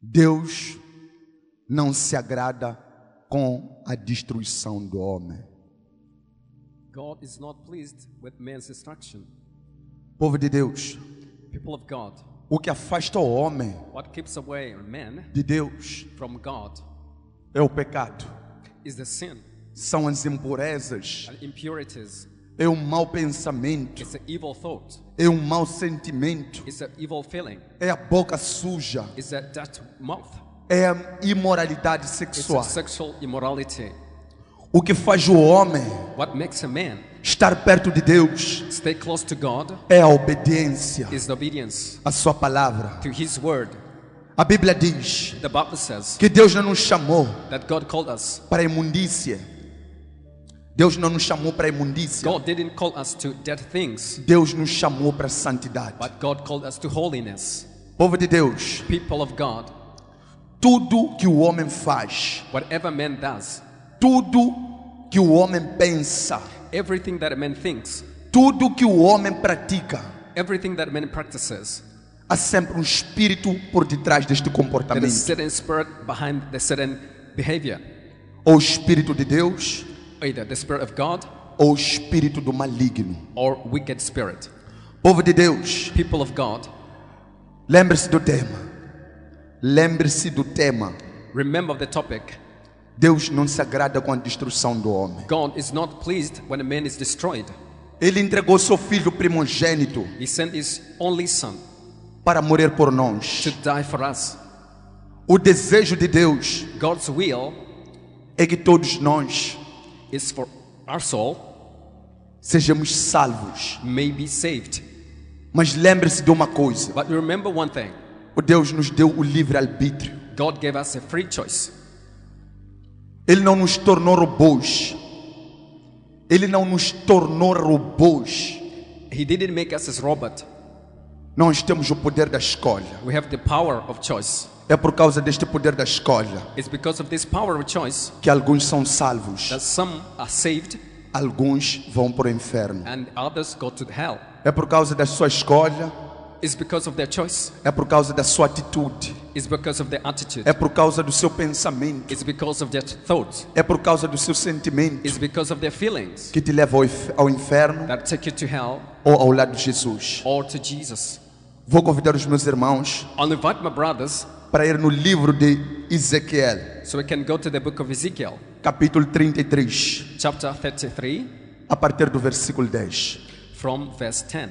Deus não se agrada com a destruição do homem. God is not pleased with man's destruction. Povo de Deus, People of God, o que afasta o homem what keeps away man de Deus from God é o pecado, is the sin são as impurezas, and impurities. é um mau pensamento, It's an evil thought. é um mau sentimento, It's an evil feeling. é a boca suja, It's a dirty mouth. é a imoralidade It's a sexual. sexual immorality. O que faz o homem What makes a man estar perto de Deus stay close to God é a obediência is the obedience à sua palavra. to His word. A Bíblia diz The Bible says que Deus não nos chamou that God called us. para a imundícia. Deus não nos chamou para a imundícia. God didn't call us to dead things, Deus nos chamou para a santidade. but God called us to holiness. Povo de Deus, People of God, tudo que o homem faz, whatever man does, tudo que o homem pensa, everything that a man thinks, tudo que o homem pratica, everything that a man practices, há sempre um espírito por detrás deste there is a comportamento. certain spirit behind the certain behavior. Ou o espírito de Deus, Either the spirit of God ou o espírito do maligno. or wicked spirit. Povo de Deus, People of God, lembre-se do tema. Lembre-se do tema. remember the topic. Deus não se agrada com a destruição do homem. God is not pleased when a man is destroyed. Ele entregou seu filho primogênito He sent His only Son para morrer por nós. to die for us. O desejo de Deus God's will é que todos nós is for our soul sejamos salvos. may be saved. Mas lembre-se de uma coisa. But remember one thing. O Deus nos deu o livre-arbítrio. God gave us a free choice. Ele não nos tornou robôs. Ele não nos tornou robôs. He didn't make us as robot. Nós temos o poder da escolha. We have the power of choice. É por causa deste poder da escolha It's because of this power of choice que alguns são salvos, that some are saved alguns vão para o inferno. and others go to hell. É por causa da sua escolha, It's because of their choice. é por causa da sua atitude, It's because of their attitude. é por causa do seu pensamento, It's because of their thoughts. é por causa do seu sentimento It's because of their feelings que te leva ao inferno that take you to hell ou ao lado de Jesus. or to Jesus. Vou convidar os meus irmãos I'll invite my brothers para ir no livro de Ezequiel, so we can go to the book of Ezekiel, capítulo 33, chapter 33, a partir do versículo 10. from verse 10.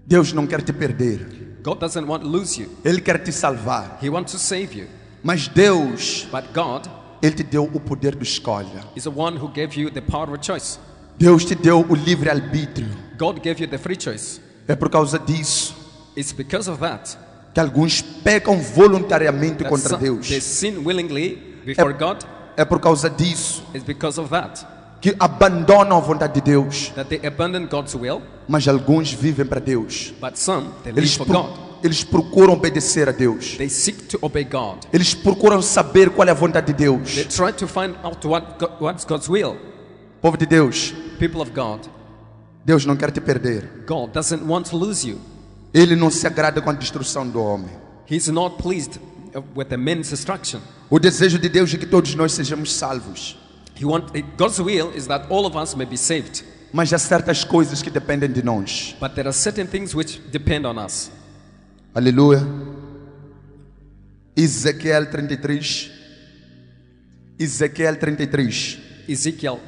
Deus não quer te perder, God doesn't want to lose you. Ele quer te salvar. He wants to save you. Mas Deus, But God Ele te deu o poder de escolha. is the one who gave you the power of choice. Deus te deu o livre-arbítrio. God gave you the free choice. É por causa disso It's because of that que alguns pecam voluntariamente that contra some, Deus. they sin willingly before God. É por causa disso It's because of that que abandonam a vontade de Deus. that they abandon God's will. Mas alguns vivem para Deus. But some, they live Eles, for pro- God. eles procuram obedecer a Deus. They seek to obey God. Eles procuram saber qual é a vontade de Deus. They try to find out what's God's will. Povo de Deus, People of God, Deus não quer te perder. God doesn't want to lose you. Ele não se agrada com a destruição do homem. He's not pleased with the man's destruction. O desejo de Deus é que todos nós sejamos salvos. God's will is that all of us may be saved. Mas há certas coisas que dependem de nós. But there are certain things which depend on us. Aleluia. Ezequiel 33. Ezequiel 33. Ezekiel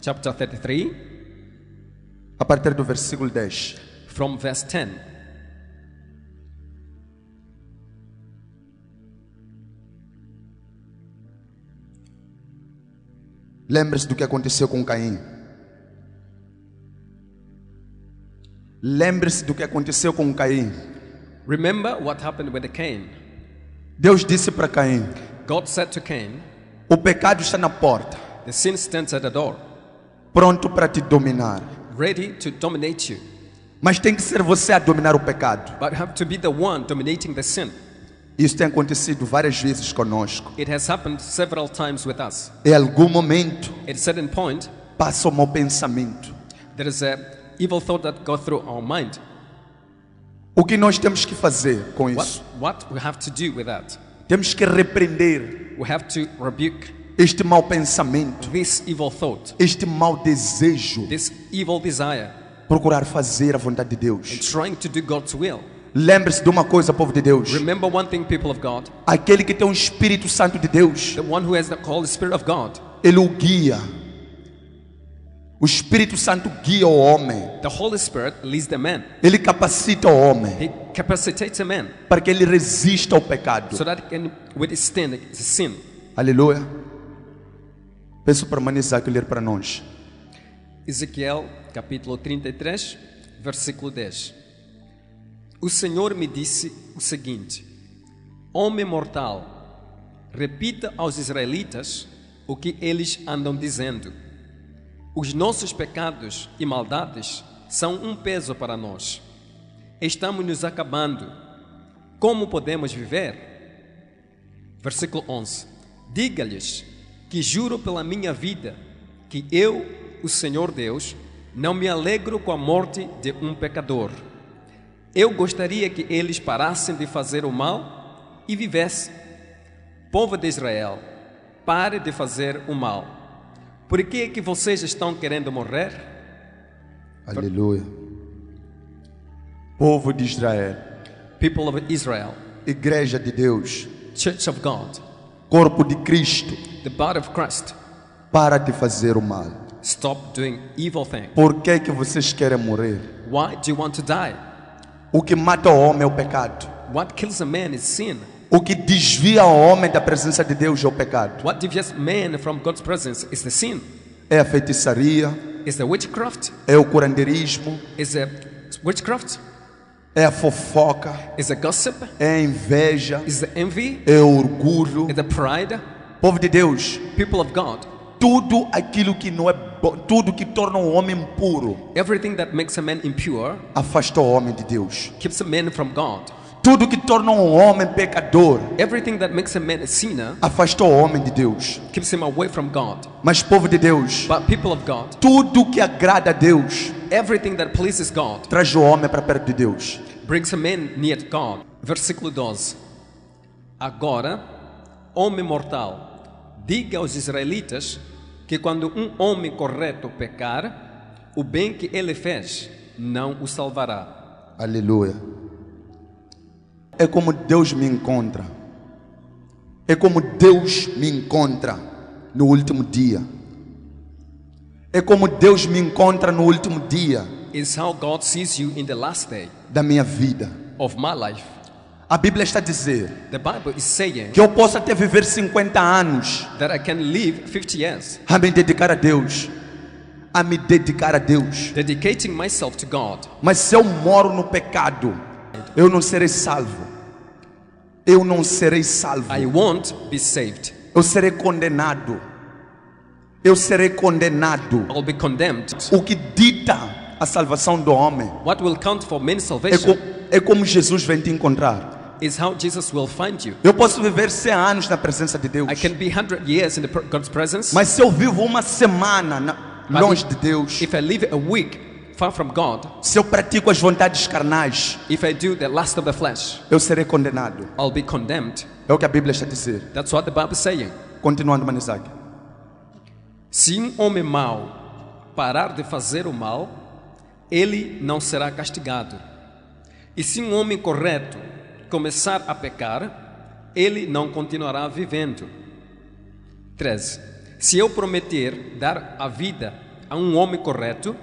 chapter 33 A partir do versículo 10. from verse 10. Lembre-se do que aconteceu com Caim. Lembre-se do que aconteceu com Caim. Remember what happened with Cain. Deus disse para Caim: God said to Cain, o pecado está na porta, the sin stands at the door, pronto para te dominar. ready to dominate you. Mas tem que ser você a dominar o pecado. But you have to be the one dominating the sin. Isso tem acontecido várias vezes conosco. It has happened several times with us. Em algum momento, At a certain point, passa o mau pensamento. there is a evil thought that goes through our mind. O que nós temos que fazer com isso? What we have to do with that? Temos que repreender We have to rebuke este mau pensamento, this evil thought, este mau desejo, this evil desire, procurar fazer a vontade de and Deus. trying to do God's will. Lembre-se de uma coisa, povo de Deus. Remember one thing, people of God. Aquele que tem o Espírito Santo de Deus, The one who has the Holy Spirit of God, ele o guia. O Espírito Santo guia o homem. the Holy Spirit leads the man. Ele capacita o homem He capacitates a man para que ele resista ao pecado. so that he can withstand the sin. Aleluia. Peço para Manizac ler para nós. Ezequiel, capítulo 33, versículo 10. O Senhor me disse o seguinte: Homem mortal, repita aos israelitas o que eles andam dizendo. Os nossos pecados e maldades são um peso para nós. Estamos nos acabando. Como podemos viver? Versículo 11. Diga-lhes que juro pela minha vida que eu, o Senhor Deus, não me alegro com a morte de um pecador. Eu gostaria que eles parassem de fazer o mal e vivessem. Povo de Israel, pare de fazer o mal. Por que é que vocês estão querendo morrer? Aleluia. Povo de Israel, People of Israel, Igreja de Deus, Church of God, corpo de Cristo, the body of Christ, para de fazer o mal. stop doing evil things. Por que que vocês querem morrer? Why do you want to die? O que mata o homem é o pecado. What kills a man is sin. O que desvia o homem da presença de Deus é o pecado. What deviates man from God's presence is the sin. É a feitiçaria, Is the witchcraft. é o curandeirismo, Is the witchcraft. é a fofoca, Is the gossip. é a inveja, Is the envy. é o orgulho. Is the pride. Povo de Deus, People of God, tudo aquilo que não é bom, tudo que torna o homem impuro, everything that makes a man impure afasta o homem de Deus. keeps a man from God. Tudo que torna um homem pecador, Everything that makes a man a sinner afasta o homem de Deus. keeps him away from God. Mas povo de Deus, But people of God, tudo que agrada a Deus, everything that pleases God traz o homem para perto de Deus. brings a man near to God. Versículo 12. Agora, homem mortal, diga aos israelitas que quando um homem correto pecar, o bem que ele fez não o salvará. Aleluia. É como Deus me encontra. É como Deus me encontra no último dia. É como Deus me encontra no último dia Is how God sees you in the last day da minha vida. of my life. A Bíblia está a dizer The Bible is saying que eu posso até viver 50 anos that I can live 50 years a me dedicar a Deus. A me dedicar a Deus. dedicating myself to God. Mas se eu moro no pecado, eu não serei salvo. Eu não serei salvo. I won't be saved. Eu serei condenado. Eu serei condenado. I'll be condemned. O que dita a salvação do homem What will count for man's salvation é como Jesus vem te encontrar. is how Jesus will find you. Eu posso viver 100 anos na presença de Deus, I can be 100 years in God's presence. mas se eu vivo uma semana longe de Deus, If I live a week far from God, se eu pratico as vontades carnais, if I do the lust of the flesh, eu serei condenado. I'll be condemned. É o que a Bíblia está a dizer. That's what the Bible is saying. Continuando, Manizac. Se um homem mau parar de fazer o mal, ele não será castigado. E se um homem correto começar a pecar, ele não continuará vivendo. 13. Se eu prometer dar a vida a um homem correto,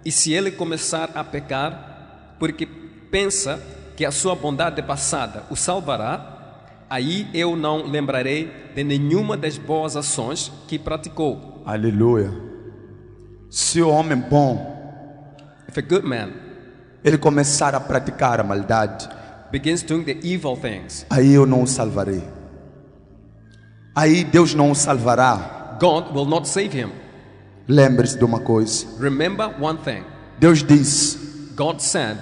e se ele começar a pecar, porque pensa que a sua bondade passada o salvará, aí eu não lembrarei de nenhuma das boas ações que praticou. Aleluia. Se o homem bom, If a good man ele começar a praticar a maldade, begins doing the evil things, aí eu não o salvarei. Aí Deus não o salvará. God will not save him. Lembre-se de uma coisa. Remember one thing. Deus disse: God said,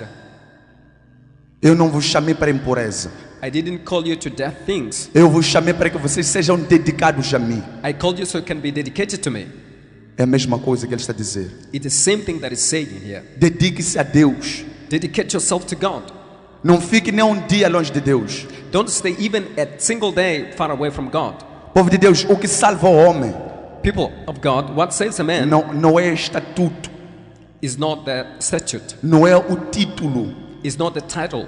eu não vos chamei para impureza. I didn't call you to death things. Eu vos chamei para que vocês sejam dedicados a mim. I called you so you can be dedicated to me. É a mesma coisa que ele está a dizer. It's the same thing that is saying here. Dedique-se a Deus. Dedicate yourself to God. Não fique nem um dia longe de Deus. Don't stay even a single day far away from God. Povo de Deus, o que salva o homem People of God, what saves a man não é estatuto, is not the statute, não é o título, is not the title,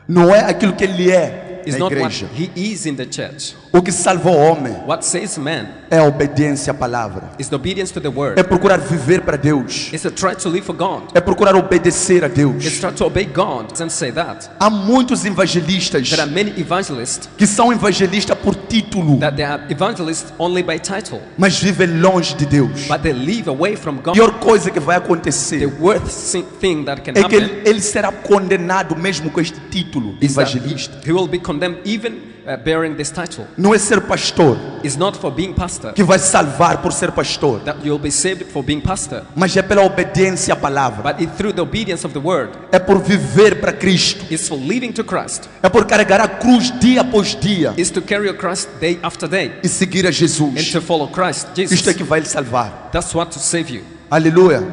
não é aquilo que ele é is na not what igreja. he is in the church. O que salva o homem What saves a man é a obediência à palavra. is the obedience to the word. É procurar viver para Deus. It's to try to live for God. É procurar obedecer a It's Deus. try to obey God and say that. Há muitos evangelistas There are many evangelists que são evangelistas por título, that they are evangelists only by title, mas vivem longe de Deus. but they live away from A God. pior coisa que vai The acontecer worst thing that can é que happen ele será condenado mesmo com este título de is that evangelista. he will be condemned even bearing this title. Não é ser pastor It's not for being pastor que vai salvar por ser pastor, that you'll be saved for being pastor, mas é pela obediência à palavra. but it's through the obedience of the word. É por viver para Cristo. It's for living to Christ. É por carregar a cruz dia após dia It's to carry your cross day after day e seguir a and Jesus. to follow Christ Isto é Jesus. que vai lhe salvar. That's what to save you, Aleluia.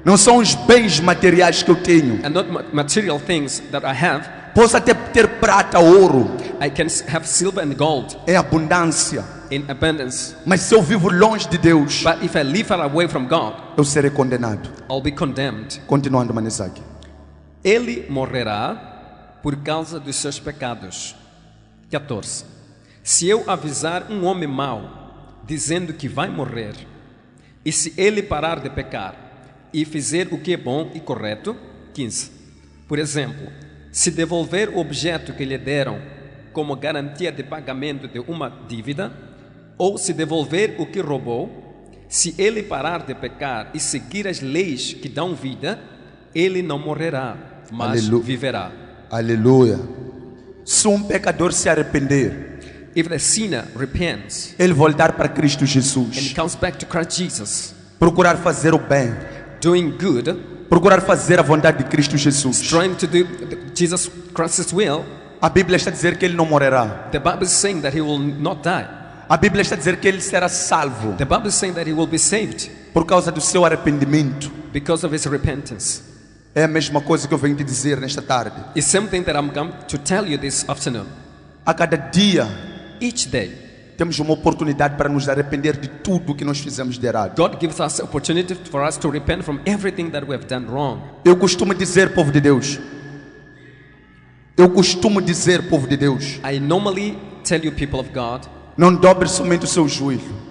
Não são os bens materiais que eu tenho. and not material things that I have. Posso até ter prata, ouro, I can have silver and gold em abundância. in abundance, Mas se eu vivo longe de Deus, but if I live far away from God, eu serei condenado. I'll be condemned. Continuando, Manisaki. Ele morrerá por causa dos seus pecados. 14. Se eu avisar um homem mau, dizendo que vai morrer, e se ele parar de pecar e fizer o que é bom e correto. 15. Por exemplo, se devolver o objeto que lhe deram como garantia de pagamento de uma dívida, ou se devolver o que roubou, se ele parar de pecar e seguir as leis que dão vida, ele não morrerá, mas viverá. Aleluia. Se um pecador se arrepender, If the sinner repents ele voltar para Cristo and Jesus, comes back to Christ Jesus, procurar fazer o bem, doing good, procurar fazer a vontade de Cristo Jesus, trying to do Jesus Christ's will, a Bíblia está a dizer que ele não morrerá. the Bible is saying that he will not die. A Bíblia está a dizer que ele será salvo The Bible is saying that he will be saved por causa do seu arrependimento. because of his repentance. É a mesma coisa que eu venho te dizer nesta tarde. It's something that I'm come to tell you this afternoon. A cada dia Each day, temos uma oportunidade para nos arrepender de tudo que nós fizemos de errado. God gives us opportunity for us to repent from everything that we have done wrong. Eu costumo dizer, povo de Deus, povo de Deus, I normally tell you, people of God, não dobre somente o seu joelho.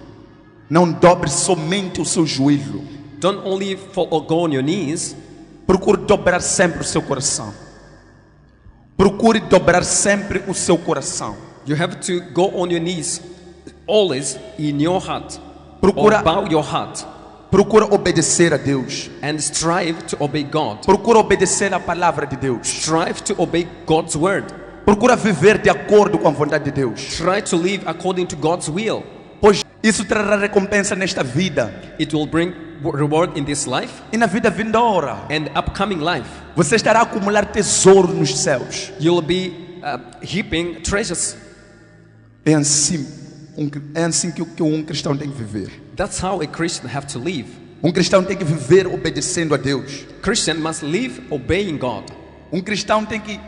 Não dobre somente o seu joelho. don't only fall or go on your knees, Procure dobrar sempre o seu coração. Procure dobrar sempre o seu coração. you have to go on your knees always in your heart, Procura- or bow your heart Procura obedecer a Deus. and strive to obey God. Procura obedecer a palavra de Deus. Strive to obey God's word. Procura viver de acordo com a vontade de Deus. Try to live according to God's will. Pois isso trará recompensa nesta vida It will bring reward in this life e na vida vindoura. and upcoming life. Você estará a acumular tesouro nos céus. You'll be heaping treasures. É assim que um cristão tem que viver. That's how a Christian have to live. Um cristão tem que viver obedecendo a Deus. Christian must live obeying God. Um cristão tem que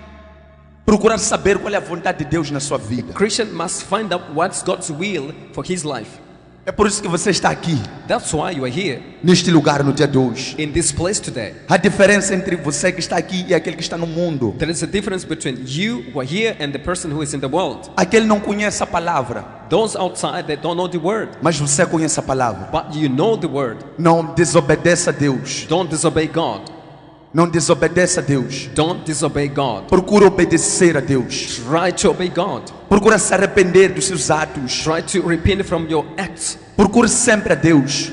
procurar saber qual é a vontade de Deus na sua vida. Christian must find out what's God's will for his life. É por isso que você está aqui, That's why you are here neste lugar no dia de hoje. in this place today. A diferença entre você que está aqui e aquele que está no mundo. There is a difference between you who are here and the person who is in the world. Aquele não conhece a palavra, Those outside, they don't know the word, mas você conhece a palavra. but you know the word. Não desobedeça a Deus. Don't disobey God. Não desobedeça a Deus. Don't disobey God. Procura obedecer a Deus. Try to obey God. Procura se arrepender dos seus atos. Try to repent from your acts. Procure sempre a Deus.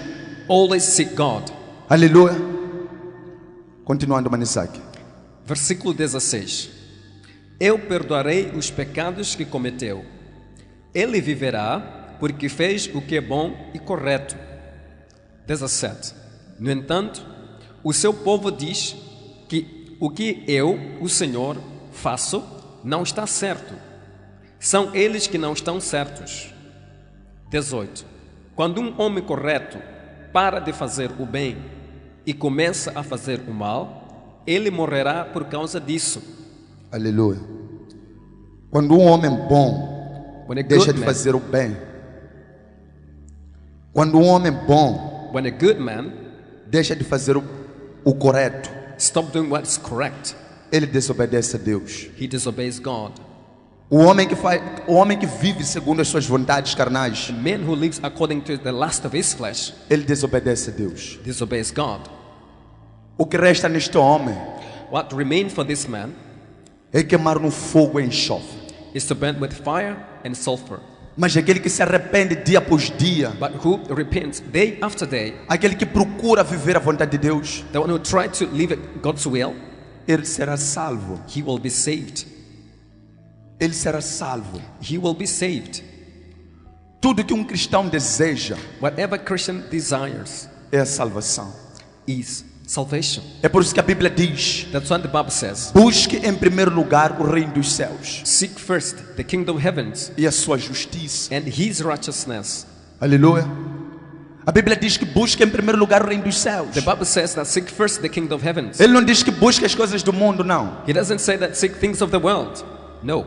Always seek God. Aleluia. Continuando, Manisaki. Versículo 16. Eu perdoarei os pecados que cometeu. Ele viverá porque fez o que é bom e correto. 17. No entanto, o seu povo diz que o que eu, o Senhor, faço não está certo. São eles que não estão certos. 18. Quando um homem correto para de fazer o bem e começa a fazer o mal, ele morrerá por causa disso. Aleluia. Quando um homem bom When a deixa good de man, fazer o bem, quando um homem bom when a good man deixa de fazer o correto, stop doing what's correct, ele desobedece a Deus. he disobeys God. O homem que vive segundo as suas vontades carnais, A man who lives according to the lust of his flesh ele desobedece a Deus. disobeys God. O que resta neste homem What remains for this man é queimar no fogo e enxofre. is to burn with fire and sulfur. Mas aquele que se arrepende dia após dia, But who repents day after day, aquele que procura viver a vontade de Deus, the one who tries to live God's will, ele será salvo. he will be saved. Ele será salvo. He will be saved. Tudo que um cristão deseja Whatever Christian desires é a salvação. is salvation. É por isso que a Bíblia diz: That's what the Bible says. busque em primeiro lugar o reino dos céus Seek first the kingdom of heavens e a sua justiça. and his righteousness. Aleluia. A Bíblia diz que busque em primeiro lugar o reino dos céus. The Bible says that seek first the kingdom of heavens. Ele não diz que busque as coisas do mundo, não. He doesn't say that seek things of the world. No.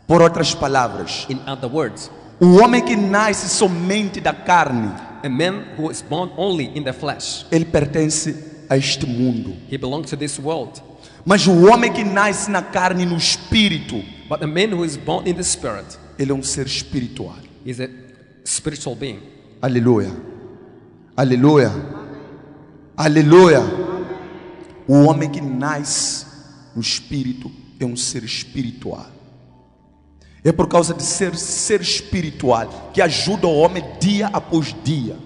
Por outras palavras, In other words, o homem que nasce somente da carne, a man who is born only in the flesh, ele pertence a este mundo. he belongs to this world. Mas o homem que nasce na carne e no espírito, But a man who is born in the spirit ele é um ser espiritual. is a spiritual being. Aleluia. Aleluia. Aleluia. O homem que nasce no espírito é um ser espiritual. É por causa de ser espiritual que ajuda o homem dia após dia.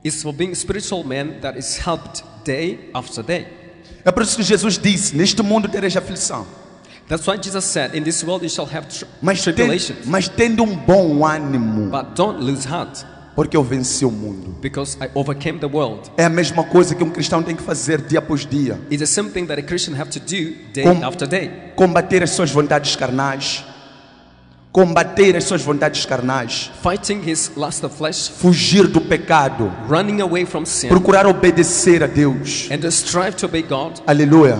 It's for being a spiritual man that is helped day after day. É por isso que Jesus disse: neste mundo tereis aflição, That's why Jesus said, in this world you shall have mas tribulations. tendo um bom ânimo, But don't lose heart, porque eu venci o mundo. because I overcame the world. É a mesma coisa que um cristão tem que fazer dia após dia. It's the same thing that a Christian have to do day Com- after day. Combater as suas vontades carnais. Combater as suas vontades carnais. Fighting his lust of flesh, Fugir do pecado. running away from sin, Procurar obedecer a Deus. and to strive to obey God. Aleluia.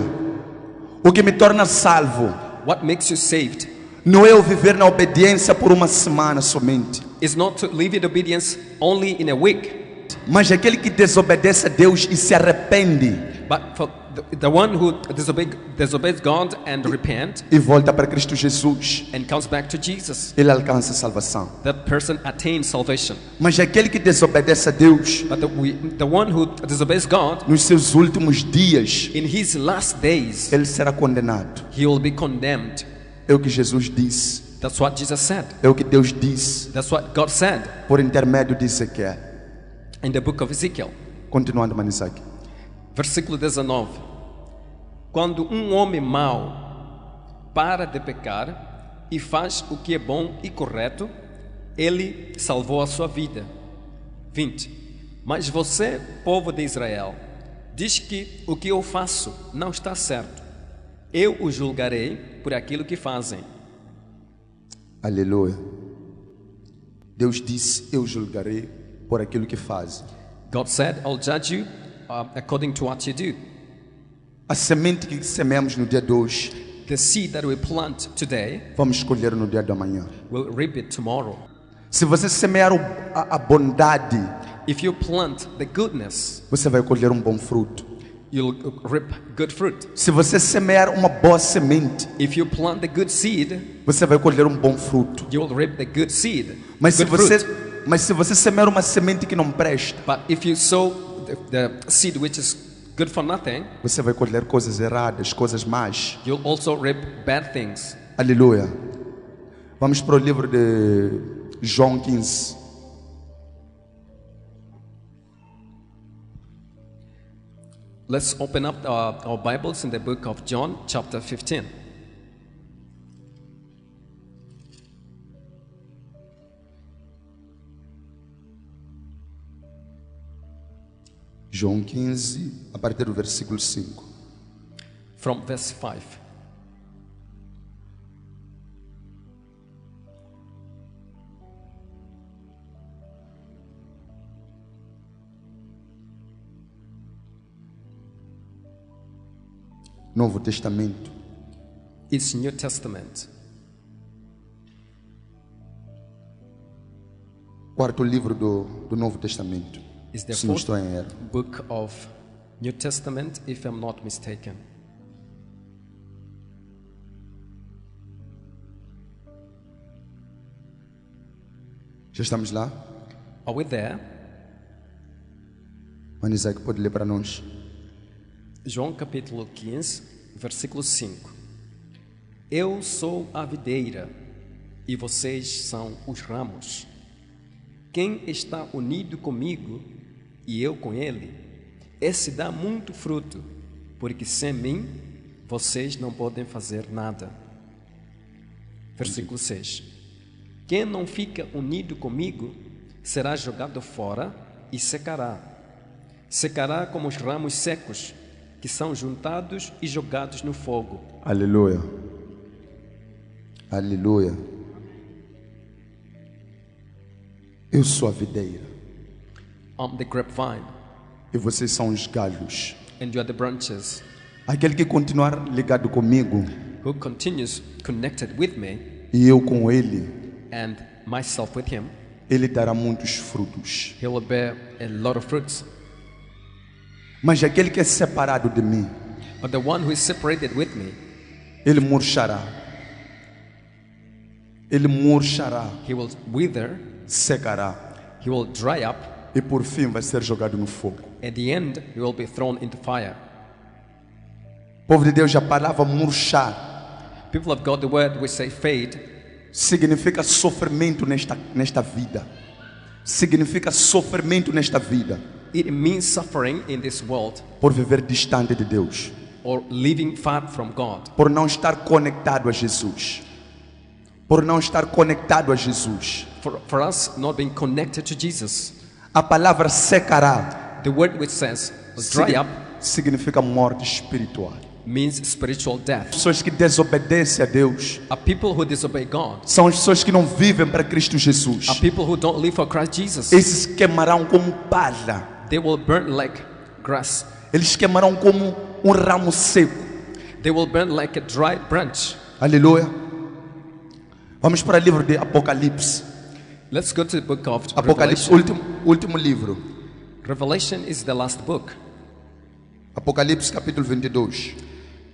O que me torna salvo What makes you saved não é eu viver na obediência por uma semana somente, is not to live in obedience only in a week, mas aquele que desobedece a Deus e se arrepende but for the one who disobeys God and repent e volta para Cristo Jesus, and comes back to Jesus. ele alcança a salvação. That person attains salvation. Mas aquele que desobedece a Deus But the one who disobeys God, nos seus últimos dias, in his last days, ele será condenado. he will be condemned. É o que Jesus disse, That's what Jesus said. é o que Deus disse That's what God said por intermédio de Ezequiel. in the book of Ezekiel. Continuando, Manisaki. Versículo 19. Quando um homem mau para de pecar e faz o que é bom e correto, ele salvou a sua vida. 20. Mas você, povo de Israel, diz que o que eu faço não está certo. Eu o julgarei por aquilo que fazem. Aleluia. Deus disse: eu julgarei por aquilo que fazem. God said, I'll judge you according to what you do. A semente que semeamos no dia de hoje, The seed that we plant today, vamos colher no dia de amanhã. we'll reap it tomorrow. Se você semear a bondade, If you plant the goodness, você vai colher um bom fruto. you'll reap good fruit. Se você semear uma boa semente, If you plant the good seed, você vai colher um bom fruto. you will reap the good seed, Mas se good fruit. você semear uma semente que não presta, But if you sow the seed which is good for nothing, você vai colher coisas erradas, coisas más. you'll also reap bad things. Aleluia. Vamos para o livro de João 15. Let's open up our Bibles in the book of John, chapter 15. João 15, a partir do versículo 5. From verse 5. Novo Testamento. It's New Testament. Quarto livro do Novo Testamento. It's the Se não fourth estou em erro. book of New Testament, if I'm not mistaken. Já estamos lá? Are we there? Mano Isaac pode ler para nós. João capítulo 15, versículo 5. Eu sou a videira e vocês são os ramos. Quem está unido comigo e eu com ele, esse dá muito fruto, porque sem mim vocês não podem fazer nada. Versículo 6. Quem não fica unido comigo será jogado fora e secará. Secará como os ramos secos, que são juntados e jogados no fogo. Aleluia. Aleluia. Eu sou a videira I'm the grapevine, e vocês são os galhos. and you are the branches. Aquele que continuar ligado comigo Who continues connected with me e eu com ele, and myself with him, ele dará muitos frutos. he will bear a lot of fruits. Mas aquele que é separado de mim, But the one who is separated with me, ele murchará. Ele murchará, he will wither, secará he will dry up. e por fim vai ser jogado no fogo. At the end, he will be thrown into fire. Povo de Deus, a palavra murchar People of God, the word we say fade significa sofrimento nesta vida. Significa sofrimento nesta vida it means suffering in this world por viver distante de Deus, or living far from God, por não estar conectado a Jesus. Por não estar conectado a Jesus. for us not being connected to Jesus. A palavra secará The word which says dry up significa morte espiritual. means spiritual death. Pessoas que desobedecem a Deus Are people who disobey God, são as pessoas que não vivem para Cristo Jesus. are people who don't live for Christ Jesus. Esses queimarão como palha. They will burn like grass. Eles queimarão como um ramo seco. They will burn like a dry branch. Aleluia. Vamos para o livro de Apocalipse. Let's go to the book of Apocalipse, Revelation. último livro. Revelation is the last book. Apocalipse capítulo 22,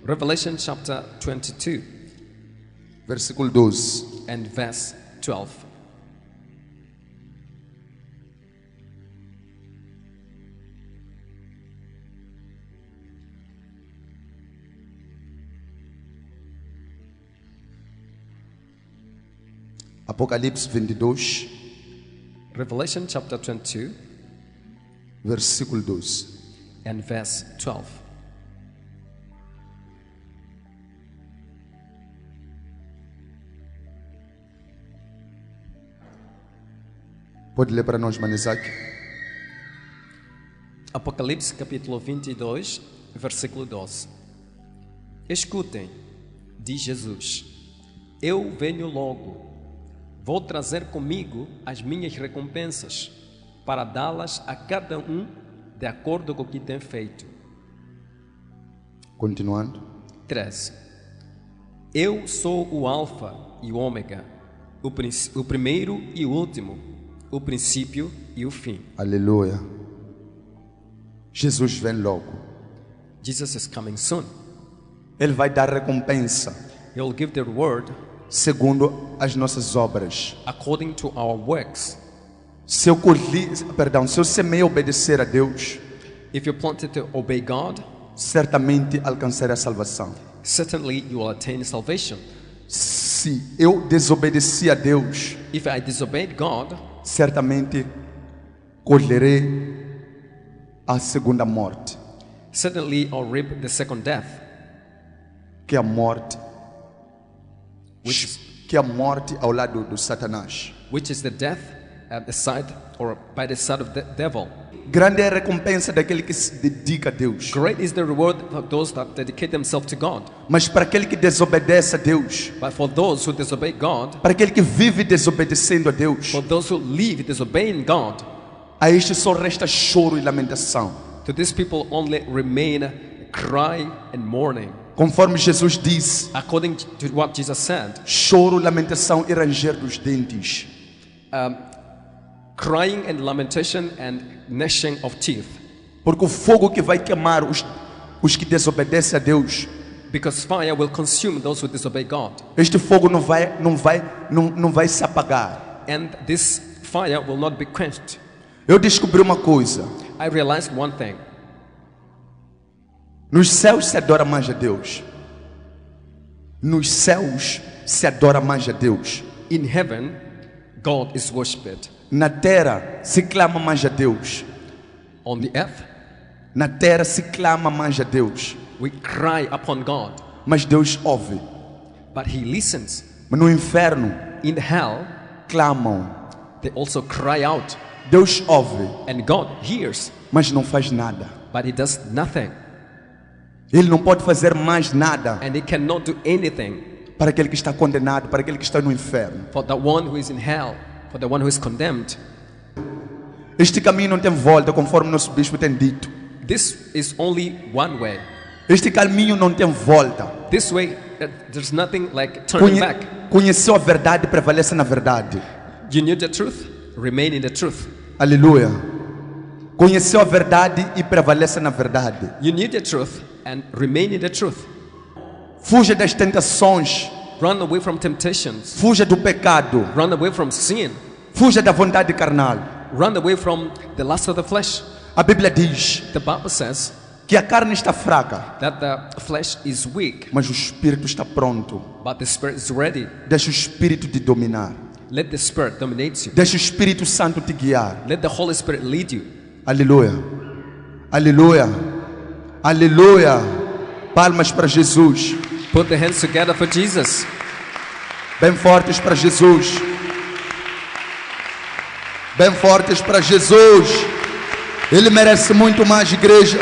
Revelation chapter 22 versículo 12. and verse 12. Apocalipse 22, Revelation chapter 22 versículo 12. and verse 12. Pode ler para nós, Manizak? Apocalipse capítulo 22, versículo 12. Escutem, diz Jesus, eu venho logo, vou trazer comigo as minhas recompensas, para dá-las a cada um de acordo com o que tem feito. Continuando. 13. Eu sou o Alfa e o Ômega, o primeiro e o último, o princípio e o fim. Aleluia. Jesus vem logo. Jesus is coming soon. Ele vai dar recompensa He will give the reward segundo as nossas obras. according to our works. Se eu semeei obedecer a Deus, If you planted to obey God, certamente alcançarei a salvação. certainly you will attain salvation. Se eu desobedeci a Deus, If I disobeyed God, certamente colherei a segunda morte, certainly I'll reap the second death, que é a morte, which que é a morte ao lado do Satanás. is the death at the side or by the side of the devil. Grande é a recompensa daquele que se dedica a Deus. Great is the reward for those that dedicate themselves to God. Mas para aquele que desobedece a Deus, But for those who disobey God, para aquele que vive desobedecendo a Deus, for those who live disobeying God, a este só resta choro e lamentação. to these people only remain cry and mourning. Conforme Jesus disse, according to what Jesus said, choro, lamentação e ranger dos dentes. crying and lamentation and gnashing of teeth. Porque o fogo que vai queimar os que desobedecem a Deus, Because fire will consume those who disobey God. este fogo não vai se apagar. And this fire will not be quenched. Eu descobri uma coisa. I realized one thing. Nos céus se adora mais a Deus. Nos céus se adora mais a Deus. In heaven, God is worshipped. Na terra se clama mais a Deus. On the earth, Na terra se clama mais a Deus. we cry upon God, Mas Deus ouve. but He listens. Mas no inferno In hell, clamam. they also cry out, Deus ouve, and God hears, mas não faz nada. but He does nothing. Ele não pode fazer mais nada And He cannot do anything para aquele que está condenado, para aquele que está no inferno. for the one who is in hell, for the one who is condemned. Este caminho não tem volta, conforme nosso bispo tem dito. This is only one way. Este caminho não tem volta. This way, there's nothing like turning back. Conheceu a verdade, prevalece na verdade. You knew the truth, remain in the truth. Aleluia. Conheceu a verdade e prevalece na verdade. You knew the truth and remain in the truth. Fuja das tentações. Run away from temptations. Fuja do pecado. Run away from sin. Fuja da vontade carnal. Run away from the lust of the flesh. A Bíblia diz The Bible says que a carne está fraca, that the flesh is weak, mas o espírito está pronto. but the spirit is ready. Deixa o espírito te dominar. Let the Spirit dominate you. Deixa o Espírito Santo te guiar. Let the Holy Spirit lead you. Aleluia. Aleluia. Aleluia. Palmas para Jesus. Put the hands together for Jesus. Bem fortes para Jesus. Bem fortes para Jesus. Ele merece muito mais, igreja.